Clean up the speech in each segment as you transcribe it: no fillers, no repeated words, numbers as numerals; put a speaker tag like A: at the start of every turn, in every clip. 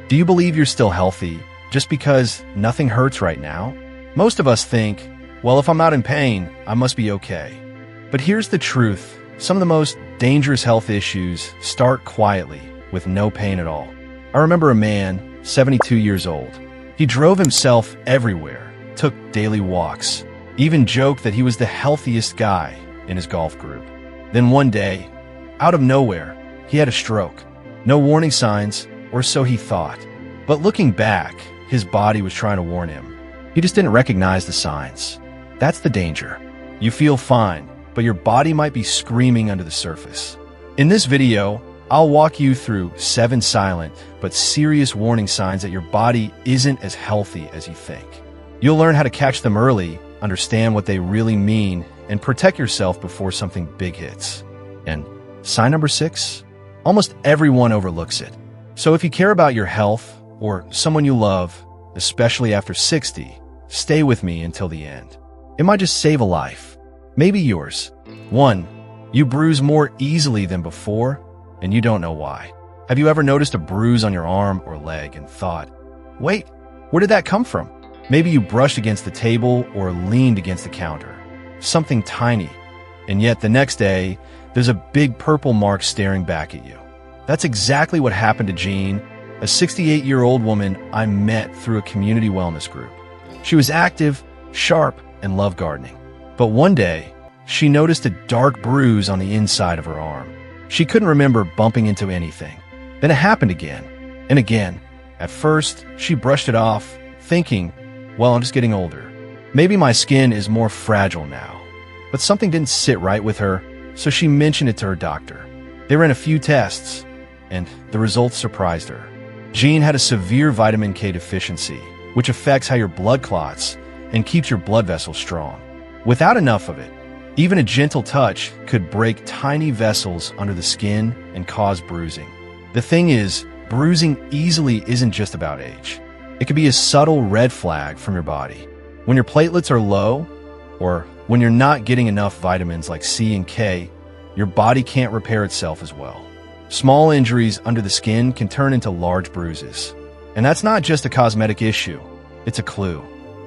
A: Do you believe you're still healthy just because nothing hurts right now? Most of us think, well, if I'm not in pain, I must be okay. But here's the truth. Some of the most dangerous health issues start quietly with no pain at all. I remember a man, 72 years old. He drove himself everywhere, took daily walks, even joked that he was the healthiest guy in his golf group. Then one day, out of nowhere, he had a stroke. No warning signs, or so he thought. But looking back, his body was trying to warn him. He just didn't recognize the signs. That's the danger. You feel fine, but your body might be screaming under the surface. In this video, I'll walk you through 7 silent but serious warning signs that your body isn't as healthy as you think. You'll learn how to catch them early, understand what they really mean, and protect yourself before something big hits. And sign number 6? Almost everyone overlooks it. So if you care about your health or someone you love, especially after 60, stay with me until the end. It might just save a life. Maybe yours. 1. You bruise more easily than before, and you don't know why. Have you ever noticed a bruise on your arm or leg and thought, wait, where did that come from? Maybe you brushed against the table or leaned against the counter. Something tiny. And yet the next day, there's a big purple mark staring back at you. That's exactly what happened to Jean, a 68-year-old woman I met through a community wellness group. She was active, sharp, and loved gardening. But one day, she noticed a dark bruise on the inside of her arm. She couldn't remember bumping into anything. Then it happened again and again. At first, she brushed it off, thinking, well, I'm just getting older. Maybe my skin is more fragile now. But something didn't sit right with her, so she mentioned it to her doctor. They ran a few tests, and the results surprised her. Jean had a severe vitamin K deficiency, which affects how your blood clots and keeps your blood vessels strong. Without enough of it, even a gentle touch could break tiny vessels under the skin and cause bruising. The thing is, bruising easily isn't just about age. It could be a subtle red flag from your body. When your platelets are low, or when you're not getting enough vitamins like C and K, your body can't repair itself as well. Small injuries under the skin can turn into large bruises. And that's not just a cosmetic issue, it's a clue.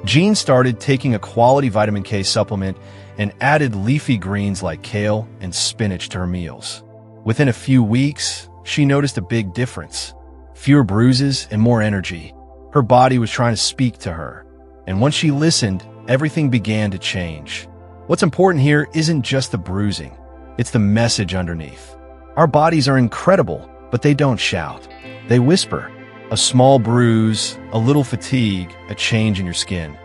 A: Jean started taking a quality vitamin K supplement and added leafy greens like kale and spinach to her meals. Within a few weeks, she noticed a big difference. Fewer bruises and more energy. Her body was trying to speak to her. And once she listened, everything began to change. What's important here isn't just the bruising, it's the message underneath. Our bodies are incredible, but they don't shout. They whisper. A small bruise, a little fatigue, a change in your skin.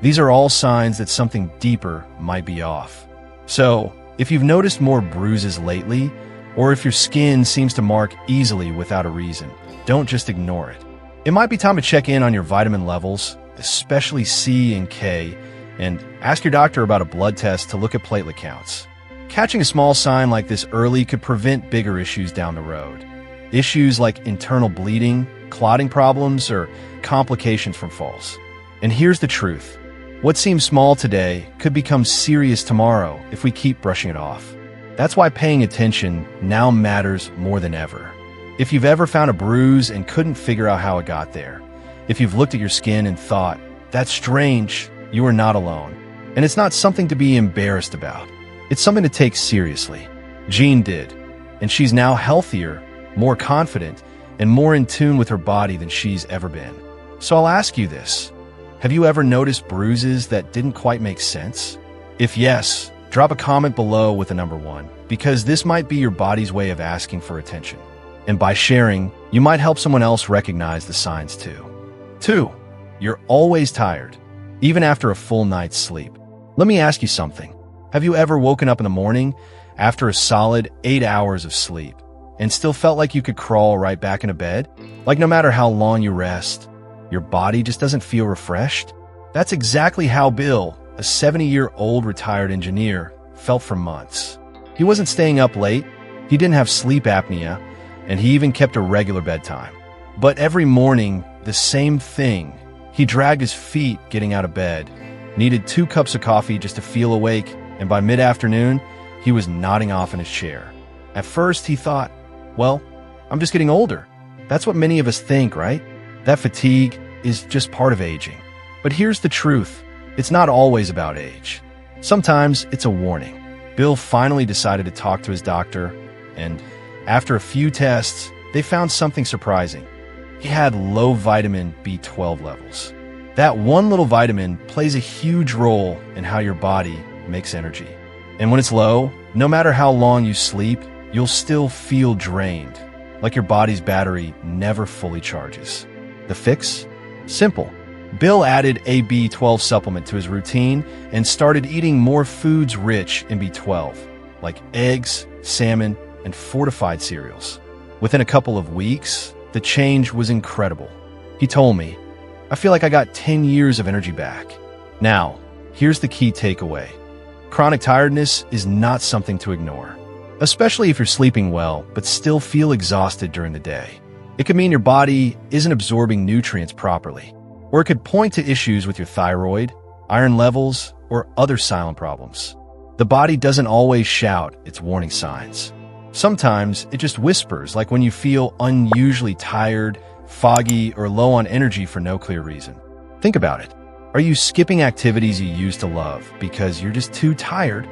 A: These are all signs that something deeper might be off. So, if you've noticed more bruises lately, or if your skin seems to mark easily without a reason, don't just ignore it. It might be time to check in on your vitamin levels, especially C and K, and ask your doctor about a blood test to look at platelet counts. Catching a small sign like this early could prevent bigger issues down the road. Issues like internal bleeding, clotting problems, or complications from falls. And here's the truth. What seems small today could become serious tomorrow if we keep brushing it off. That's why paying attention now matters more than ever. If you've ever found a bruise and couldn't figure out how it got there, if you've looked at your skin and thought, that's strange, you are not alone. And it's not something to be embarrassed about. It's something to take seriously. Jean did, and she's now healthier, more confident, and more in tune with her body than she's ever been. So I'll ask you this. Have you ever noticed bruises that didn't quite make sense? If yes, drop a comment below with a number 1, because this might be your body's way of asking for attention. And by sharing, you might help someone else recognize the signs too. 2. You're always tired, even after a full night's sleep. Let me ask you something. Have you ever woken up in the morning after a solid 8 hours of sleep and still felt like you could crawl right back into bed? Like no matter how long you rest, your body just doesn't feel refreshed? That's exactly how Bill, a 70-year-old retired engineer, felt for months. He wasn't staying up late, he didn't have sleep apnea, and he even kept a regular bedtime. But every morning, the same thing. He dragged his feet getting out of bed, needed 2 cups of coffee just to feel awake, and by mid-afternoon, he was nodding off in his chair. At first, he thought, well, I'm just getting older. That's what many of us think, right? That fatigue is just part of aging. But here's the truth. It's not always about age. Sometimes it's a warning. Bill finally decided to talk to his doctor, and after a few tests, they found something surprising. He had low vitamin B12 levels. That one little vitamin plays a huge role in how your body makes energy. And when it's low, no matter how long you sleep, you'll still feel drained, like your body's battery never fully charges. The fix? Simple. Bill added a B12 supplement to his routine and started eating more foods rich in B12, like eggs, salmon, and fortified cereals. Within a couple of weeks, the change was incredible. He told me, "I feel like I got 10 years of energy back." Now, here's the key takeaway. Chronic tiredness is not something to ignore, especially if you're sleeping well but still feel exhausted during the day. It could mean your body isn't absorbing nutrients properly, or it could point to issues with your thyroid, iron levels, or other silent problems. The body doesn't always shout its warning signs. Sometimes it just whispers, like when you feel unusually tired, foggy, or low on energy for no clear reason. Think about it. Are you skipping activities you used to love because you're just too tired?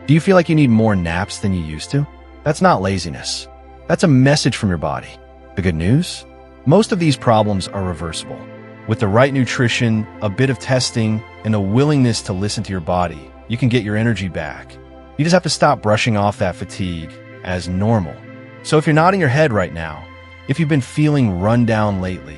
A: Do you feel like you need more naps than you used to? That's not laziness. That's a message from your body. The good news? Most of these problems are reversible. With the right nutrition, a bit of testing, and a willingness to listen to your body, you can get your energy back. You just have to stop brushing off that fatigue as normal. So if you're nodding your head right now, if you've been feeling run down lately,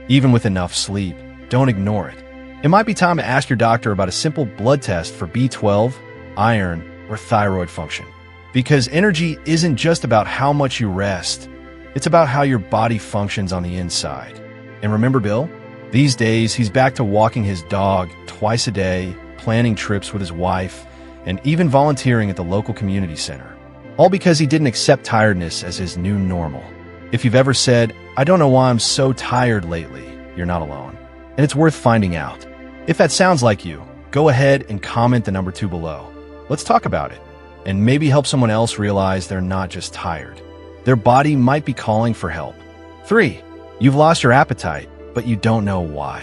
A: even with enough sleep, don't ignore it. It might be time to ask your doctor about a simple blood test for B12, iron, or thyroid function. Because energy isn't just about how much you rest, it's about how your body functions on the inside. And remember Bill? These days, he's back to walking his dog twice a day, planning trips with his wife, and even volunteering at the local community center. All because he didn't accept tiredness as his new normal. If you've ever said, "I don't know why I'm so tired lately," you're not alone. And it's worth finding out. If that sounds like you, go ahead and comment the number 2 below. Let's talk about it, and maybe help someone else realize they're not just tired. Their body might be calling for help. 3. You've lost your appetite, but you don't know why.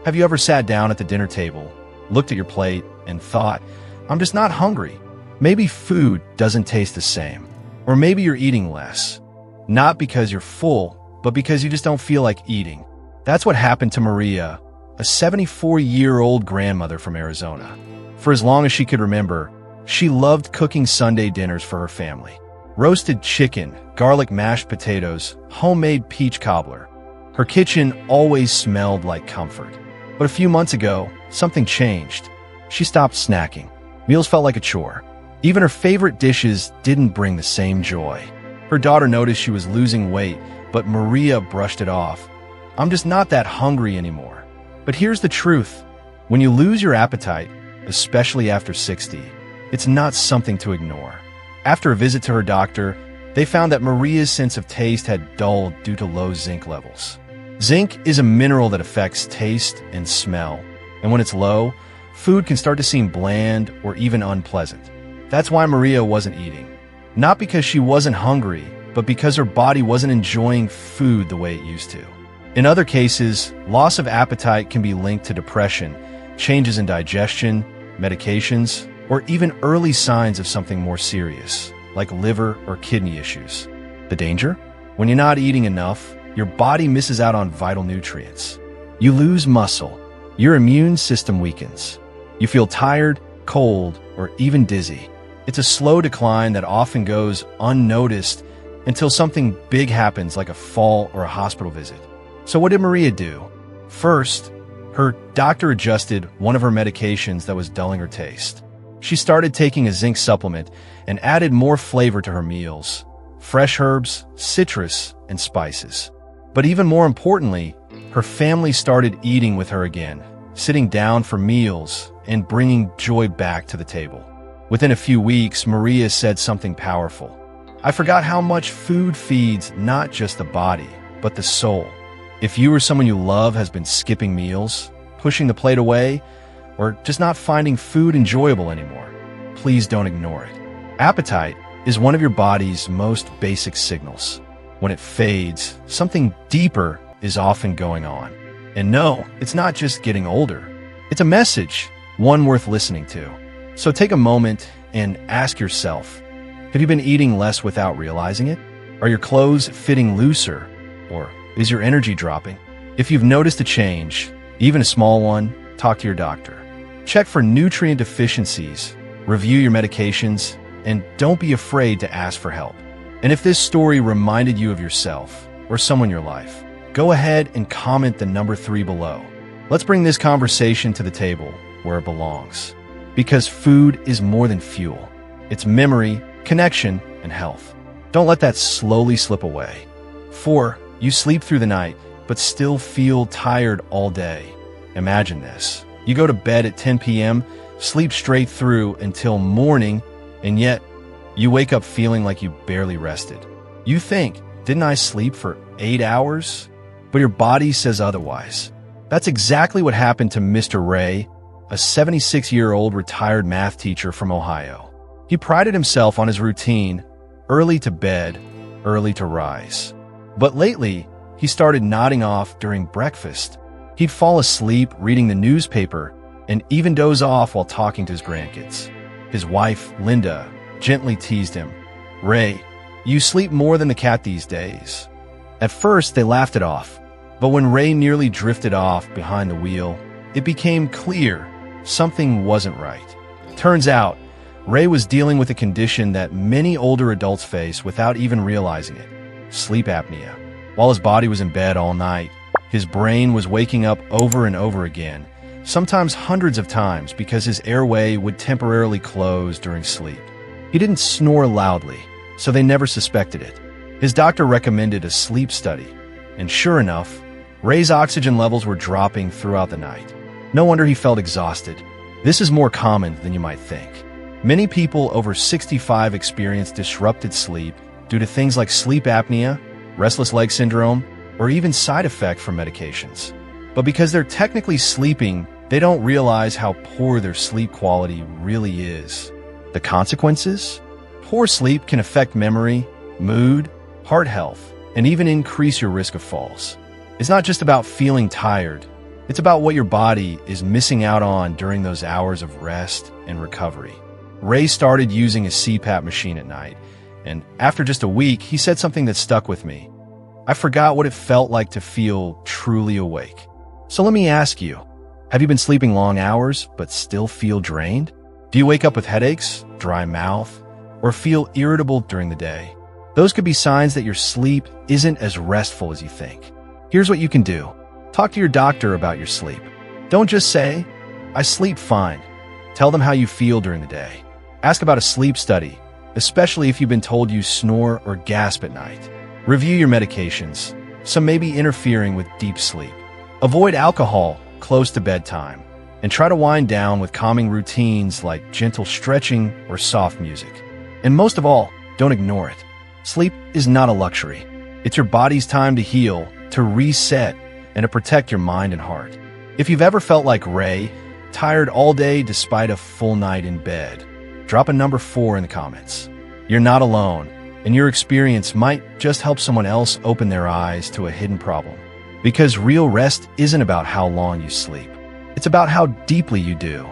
A: Have you ever sat down at the dinner table, looked at your plate, and thought, "I'm just not hungry"? Maybe food doesn't taste the same. Or maybe you're eating less. Not because you're full, but because you just don't feel like eating. That's what happened to Maria, a 74-year-old grandmother from Arizona. For as long as she could remember, she loved cooking Sunday dinners for her family. Roasted chicken, garlic mashed potatoes, homemade peach cobbler. Her kitchen always smelled like comfort. But a few months ago, something changed. She stopped snacking. Meals felt like a chore. Even her favorite dishes didn't bring the same joy. Her daughter noticed she was losing weight, but Maria brushed it off. "I'm just not that hungry anymore." But here's the truth. When you lose your appetite, especially after 60, it's not something to ignore. After a visit to her doctor, they found that Maria's sense of taste had dulled due to low zinc levels. Zinc is a mineral that affects taste and smell, and when it's low, food can start to seem bland or even unpleasant. That's why Maria wasn't eating. Not because she wasn't hungry, but because her body wasn't enjoying food the way it used to. In other cases, loss of appetite can be linked to depression, changes in digestion, medications, or even early signs of something more serious, like liver or kidney issues. The danger? When you're not eating enough, your body misses out on vital nutrients. You lose muscle. Your immune system weakens. You feel tired, cold, or even dizzy. It's a slow decline that often goes unnoticed until something big happens, like a fall or a hospital visit. So what did Maria do? First, her doctor adjusted one of her medications that was dulling her taste. She started taking a zinc supplement and added more flavor to her meals, fresh herbs, citrus, and spices. But even more importantly, her family started eating with her again, sitting down for meals and bringing joy back to the table. Within a few weeks, Maria said something powerful. "I forgot how much food feeds not just the body, but the soul." If you or someone you love has been skipping meals, pushing the plate away, or just not finding food enjoyable anymore, please don't ignore it. Appetite is one of your body's most basic signals. When it fades, something deeper is often going on. And no, it's not just getting older. It's a message, one worth listening to. So take a moment and ask yourself, have you been eating less without realizing it? Are your clothes fitting looser? Or is your energy dropping? If you've noticed a change, even a small one, talk to your doctor. Check for nutrient deficiencies, review your medications, and don't be afraid to ask for help. And if this story reminded you of yourself or someone in your life, go ahead and comment the number 3 below. Let's bring this conversation to the table where it belongs. Because food is more than fuel. It's memory, connection, and health. Don't let that slowly slip away. 4. You sleep through the night, but still feel tired all day. Imagine this. You go to bed at 10 p.m., sleep straight through until morning, and yet you wake up feeling like you barely rested. You think, didn't I sleep for 8 hours? But your body says otherwise. That's exactly what happened to Mr. Ray, a 76-year-old retired math teacher from Ohio. He prided himself on his routine, early to bed, early to rise. But lately, he started nodding off during breakfast. He'd fall asleep reading the newspaper and even doze off while talking to his grandkids. His wife, Linda, gently teased him, "Ray, you sleep more than the cat these days." At first, they laughed it off, but when Ray nearly drifted off behind the wheel, it became clear something wasn't right. Turns out, Ray was dealing with a condition that many older adults face without even realizing it: sleep apnea. While his body was in bed all night, his brain was waking up over and over again, sometimes hundreds of times, because his airway would temporarily close during sleep. He didn't snore loudly, so they never suspected it. His doctor recommended a sleep study, and sure enough, Ray's oxygen levels were dropping throughout the night. No wonder he felt exhausted. This is more common than you might think. Many people over 65 experience disrupted sleep due to things like sleep apnea, restless leg syndrome, or even side effects from medications. But because they're technically sleeping, they don't realize how poor their sleep quality really is. The consequences? Poor sleep can affect memory, mood, heart health, and even increase your risk of falls. It's not just about feeling tired. It's about what your body is missing out on during those hours of rest and recovery. Ray started using a CPAP machine at night, and after just a week, he said something that stuck with me. I forgot what it felt like to feel truly awake. So let me ask you, have you been sleeping long hours but still feel drained? Do you wake up with headaches, dry mouth, or feel irritable during the day? Those could be signs that your sleep isn't as restful as you think. Here's what you can do. Talk to your doctor about your sleep. Don't just say, "I sleep fine." Tell them how you feel during the day. Ask about a sleep study, especially if you've been told you snore or gasp at night. Review your medications. Some may be interfering with deep sleep. Avoid alcohol close to bedtime, and try to wind down with calming routines like gentle stretching or soft music. And most of all, don't ignore it. Sleep is not a luxury. It's your body's time to heal, to reset, and to protect your mind and heart. If you've ever felt like Ray, tired all day despite a full night in bed, drop a number 4 in the comments. You're not alone, and your experience might just help someone else open their eyes to a hidden problem. Because real rest isn't about how long you sleep. It's about how deeply you do.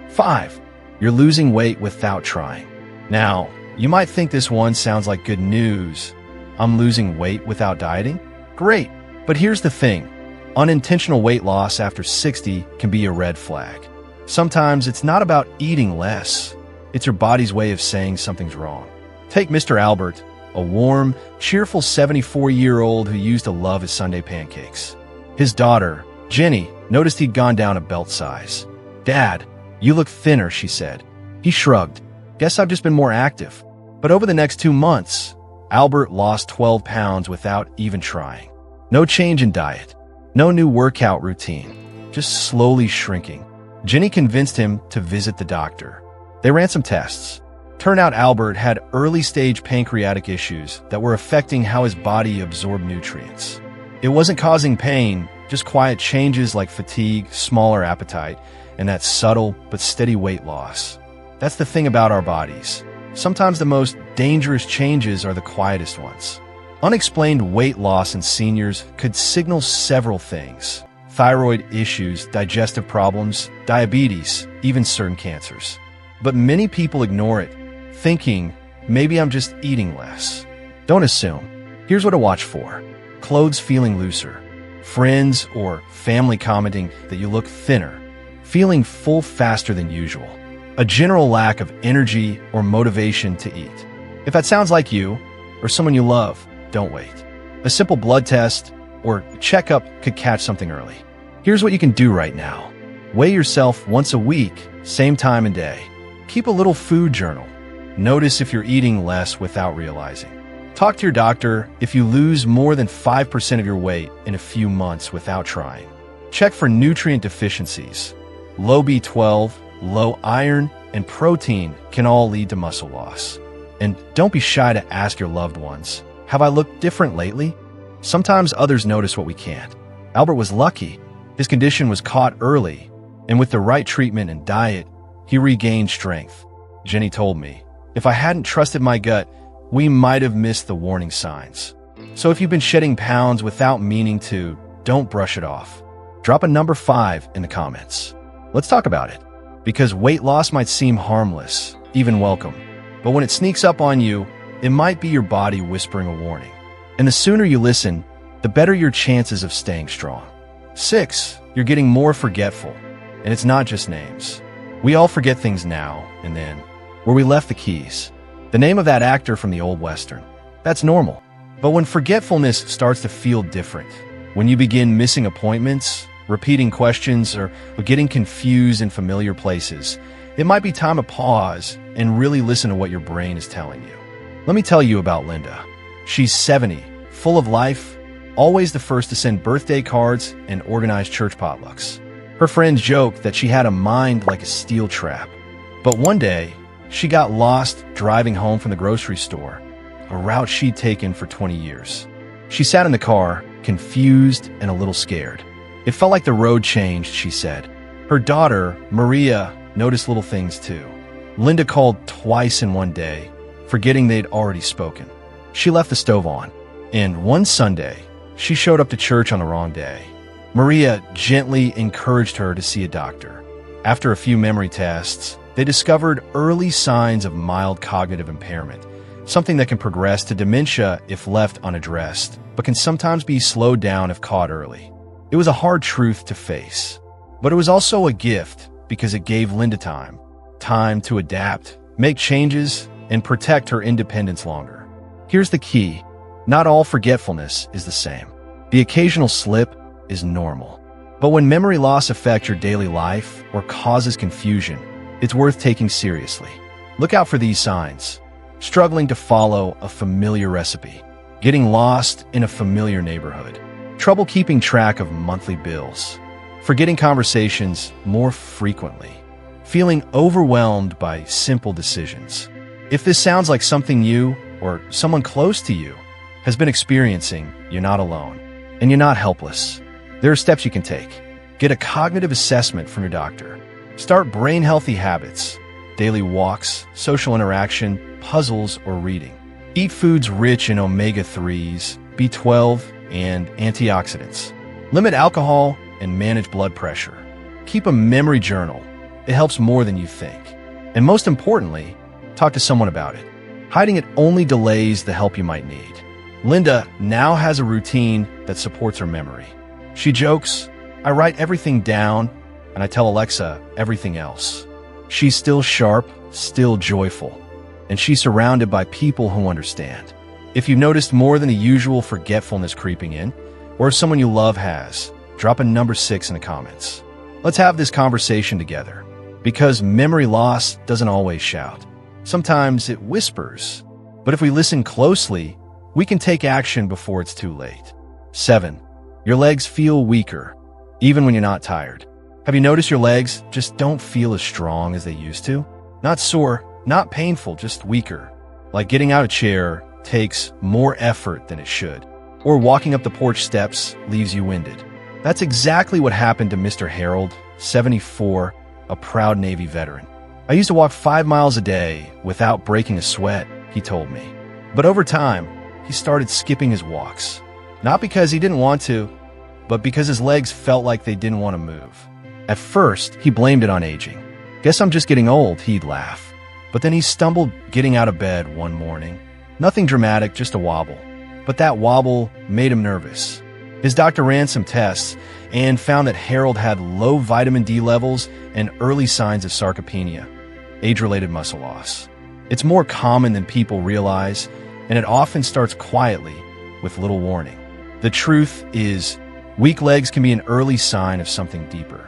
A: 5. You're losing weight without trying. Now, you might think this one sounds like good news. I'm losing weight without dieting? Great. But here's the thing. Unintentional weight loss after 60 can be a red flag. Sometimes it's not about eating less. It's your body's way of saying something's wrong. Take Mr. Albert, a warm, cheerful 74-year-old who used to love his Sunday pancakes. His daughter, Jenny, noticed he'd gone down a belt size. "Dad, you look thinner," she said. He shrugged. "Guess I've just been more active." But over the next 2 months, Albert lost 12 pounds without even trying. No change in diet. No new workout routine. Just slowly shrinking. Jenny convinced him to visit the doctor. They ran some tests. Turned out Albert had early-stage pancreatic issues that were affecting how his body absorbed nutrients. It wasn't causing pain, just quiet changes like fatigue, smaller appetite, and that subtle but steady weight loss. That's the thing about our bodies. Sometimes the most dangerous changes are the quietest ones. Unexplained weight loss in seniors could signal several things: thyroid issues, digestive problems, diabetes, even certain cancers. But many people ignore it, thinking, maybe I'm just eating less. Don't assume. Here's what to watch for: clothes feeling looser, friends or family commenting that you look thinner, feeling full faster than usual, a general lack of energy or motivation to eat. If that sounds like you or someone you love, don't wait. A simple blood test or checkup could catch something early. Here's what you can do right now. Weigh yourself once a week, same time and day. Keep a little food journal. Notice if you're eating less without realizing. Talk to your doctor if you lose more than 5% of your weight in a few months without trying. Check for nutrient deficiencies. Low B12, low iron, and protein can all lead to muscle loss. And don't be shy to ask your loved ones, have I looked different lately? Sometimes others notice what we can't. Albert was lucky. His condition was caught early, and with the right treatment and diet, he regained strength. Jenny told me, if I hadn't trusted my gut, we might have missed the warning signs. So if you've been shedding pounds without meaning to, don't brush it off. Drop a number 5 in the comments. Let's talk about it. Because weight loss might seem harmless, even welcome. But when it sneaks up on you, it might be your body whispering a warning. And the sooner you listen, the better your chances of staying strong. 6, you're getting more forgetful. And it's not just names. We all forget things now and then, where we left the keys. The name of that actor from the old Western. That's normal. But when forgetfulness starts to feel different, when you begin missing appointments, repeating questions, or getting confused in familiar places, it might be time to pause and really listen to what your brain is telling you. Let me tell you about Linda. She's 70, full of life, always the first to send birthday cards and organize church potlucks. Her friends joked that she had a mind like a steel trap. But one day, she got lost driving home from the grocery store, a route she'd taken for 20 years. She sat in the car, confused and a little scared. It felt like the road changed, she said. Her daughter, Maria, noticed little things too. Linda called twice in one day, forgetting they'd already spoken. She left the stove on, and one Sunday, she showed up to church on the wrong day. Maria gently encouraged her to see a doctor. After a few memory tests, they discovered early signs of mild cognitive impairment, something that can progress to dementia if left unaddressed, but can sometimes be slowed down if caught early. It was a hard truth to face, but it was also a gift because it gave Linda time to adapt, make changes, and protect her independence longer. Here's the key. Not all forgetfulness is the same. The occasional slip is normal. But when memory loss affects your daily life or causes confusion, it's worth taking seriously. Look out for these signs. Struggling to follow a familiar recipe, getting lost in a familiar neighborhood, trouble keeping track of monthly bills, forgetting conversations more frequently, feeling overwhelmed by simple decisions. If this sounds like something you or someone close to you has been experiencing, you're not alone, and you're not helpless. There are steps you can take. Get a cognitive assessment from your doctor. Start brain-healthy habits, daily walks, social interaction, puzzles, or reading. Eat foods rich in omega-3s, B12, and antioxidants. Limit alcohol and manage blood pressure. Keep a memory journal. It helps more than you think. And most importantly, talk to someone about it. Hiding it only delays the help you might need. Linda now has a routine that supports her memory. She jokes, I write everything down, and I tell Alexa everything else. She's still sharp, still joyful, and she's surrounded by people who understand. If you've noticed more than the usual forgetfulness creeping in, or if someone you love has, drop a number 6 in the comments. Let's have this conversation together, because memory loss doesn't always shout. Sometimes it whispers, but if we listen closely, we can take action before it's too late. 7. Your legs feel weaker, even when you're not tired. Have you noticed your legs just don't feel as strong as they used to? Not sore, not painful, just weaker. Like getting out of a chair takes more effort than it should, or walking up the porch steps leaves you winded. That's exactly what happened to Mr. Harold, 74, a proud Navy veteran. I used to walk 5 miles a day without breaking a sweat, he told me. But over time, he started skipping his walks. Not because he didn't want to, but because his legs felt like they didn't want to move. At first, he blamed it on aging. "Guess I'm just getting old," he'd laugh. But then he stumbled getting out of bed one morning. Nothing dramatic, just a wobble. But that wobble made him nervous. His doctor ran some tests and found that Harold had low vitamin D levels and early signs of sarcopenia, age-related muscle loss. It's more common than people realize, and it often starts quietly with little warning. The truth is, weak legs can be an early sign of something deeper.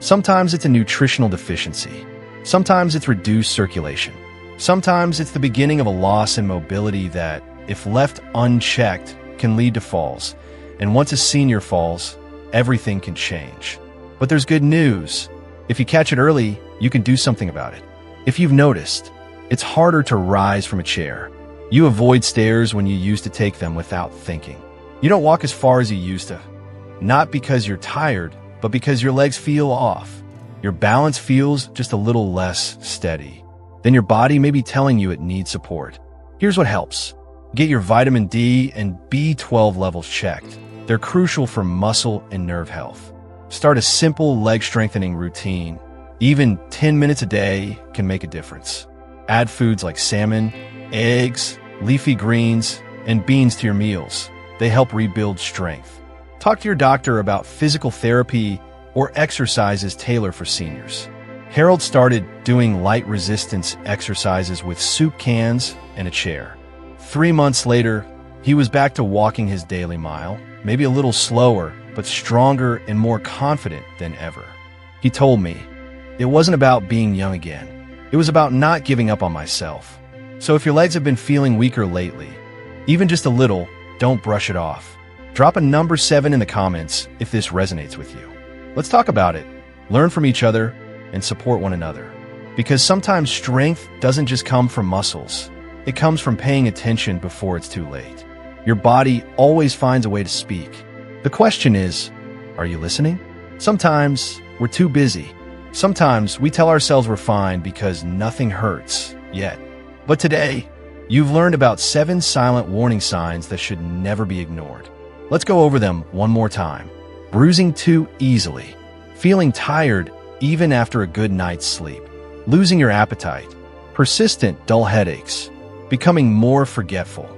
A: Sometimes it's a nutritional deficiency. Sometimes it's reduced circulation. Sometimes it's the beginning of a loss in mobility that, if left unchecked, can lead to falls. And once a senior falls, everything can change. But there's good news. If you catch it early, you can do something about it. If you've noticed, it's harder to rise from a chair. You avoid stairs when you used to take them without thinking. You don't walk as far as you used to. Not because you're tired, but because your legs feel off. Your balance feels just a little less steady. Then your body may be telling you it needs support. Here's what helps. Get your vitamin D and B12 levels checked. They're crucial for muscle and nerve health. Start a simple leg strengthening routine. Even 10 minutes a day can make a difference. Add foods like salmon, eggs, leafy greens, and beans to your meals. They help rebuild strength. Talk to your doctor about physical therapy or exercises tailored for seniors. Harold started doing light resistance exercises with soup cans and a chair. 3 months later, he was back to walking his daily mile, maybe a little slower, but stronger and more confident than ever. He told me, "It wasn't about being young again. It was about not giving up on myself." So if your legs have been feeling weaker lately, even just a little, don't brush it off. Drop a number 7 in the comments if this resonates with you. Let's talk about it, learn from each other, and support one another. Because sometimes strength doesn't just come from muscles. It comes from paying attention before it's too late. Your body always finds a way to speak. The question is, are you listening? Sometimes we're too busy. Sometimes we tell ourselves we're fine because nothing hurts yet. But today, you've learned about 7 silent warning signs that should never be ignored. Let's go over them one more time. Bruising too easily. Feeling tired even after a good night's sleep. Losing your appetite. Persistent dull headaches. Becoming more forgetful.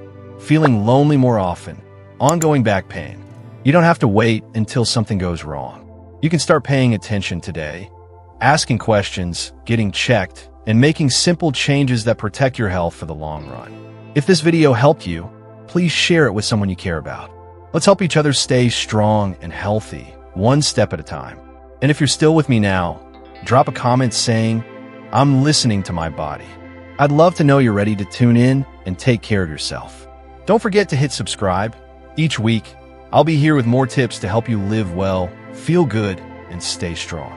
A: Feeling lonely more often. Ongoing back pain. You don't have to wait until something goes wrong. You can start paying attention today. Asking questions, getting checked, and making simple changes that protect your health for the long run. If this video helped you, please share it with someone you care about. Let's help each other stay strong and healthy, one step at a time. And if you're still with me now, drop a comment saying, "I'm listening to my body." I'd love to know you're ready to tune in and take care of yourself. Don't forget to hit subscribe. Each week, I'll be here with more tips to help you live well, feel good, and stay strong.